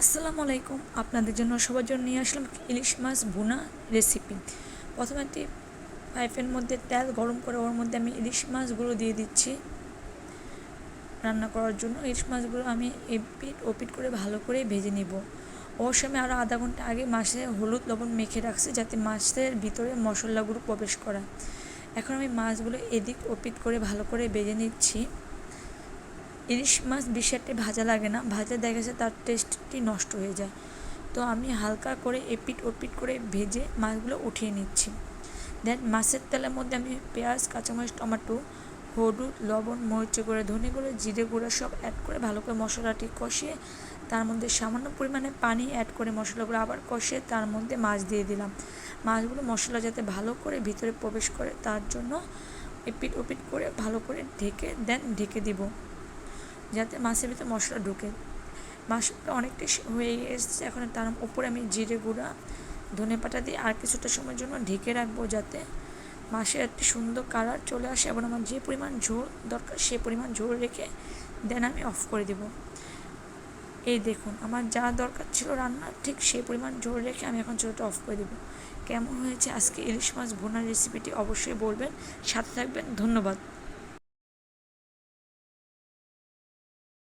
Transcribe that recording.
আসসালামু আলাইকুম। আপনাদের জন্য সবার জন্য নিয়ে আসলাম ইলিশ মাছ ভুনা রেসিপি। প্রথমে একটি পাইপের মধ্যে তেল গরম করে ওর মধ্যে আমি ইলিশ মাছগুলো দিয়ে দিচ্ছি রান্না করার জন্য। ইলিশ মাছগুলো আমি এপিট ওপিট করে ভালো করে ভেজে নিব। ওর সময় আরও আধা ঘন্টা আগে মাছে হলুদ লবণ মেখে রাখছি যাতে মাছের ভিতরে মশলাগুলো প্রবেশ করা। এখন আমি মাছগুলো এদিক ওপিট করে ভালো করে ভেজে নিচ্ছি। ইলিশ মাছ বেশি একটা ভাজা লাগে না, ভাজা দেখা গেছে তার টেস্টটি নষ্ট হয়ে যায়। তো আমি হালকা করে এপিট ওপিট করে ভেজে মাছগুলো উঠিয়ে নিচ্ছি। দেন মাছের তেলের মধ্যে আমি পেঁয়াজ, কাঁচামরিচ, টমেটো, হলুদ, লবণ, মরিচ গুঁড়ো, ধনে গুঁড়ো, জিরে গুঁড়ো সব অ্যাড করে ভালো করে মশলাটি কষিয়ে তার মধ্যে সামান্য পরিমাণে পানি অ্যাড করে মশলাগুলো আবার কষিয়ে তার মধ্যে মাছ দিয়ে দিলাম। মাছগুলো মশলা যাতে ভালো করে ভিতরে প্রবেশ করে তার জন্য এপিট ওপিট করে ভালো করে ঢেকে দিব যাতে মাছের ভিতরে মশলা ঢুকে। মাছটা অনেকটাই হয়ে এসেছে, এখন তার উপরে আমি জিরে গুঁড়া, ধনেপাতা দিয়ে আর কিছুটা সময়ের জন্য ঢেকে রাখবো যাতে মাছের একটি সুন্দর কালার চলে আসে এবং আমার যে পরিমাণ ঝোল দরকার সে পরিমাণ ঝোল রেখে দেন আমি অফ করে দেব। এই দেখুন আমার যা দরকার ছিল রান্নার ঠিক সেই পরিমাণ ঝোল রেখে আমি এখন চুলাটা অফ করে দেবো। কেমন হয়েছে আজকে ইলিশ মাছ ভুনার রেসিপিটি অবশ্যই বলবেন, সাথে থাকবেন। ধন্যবাদ।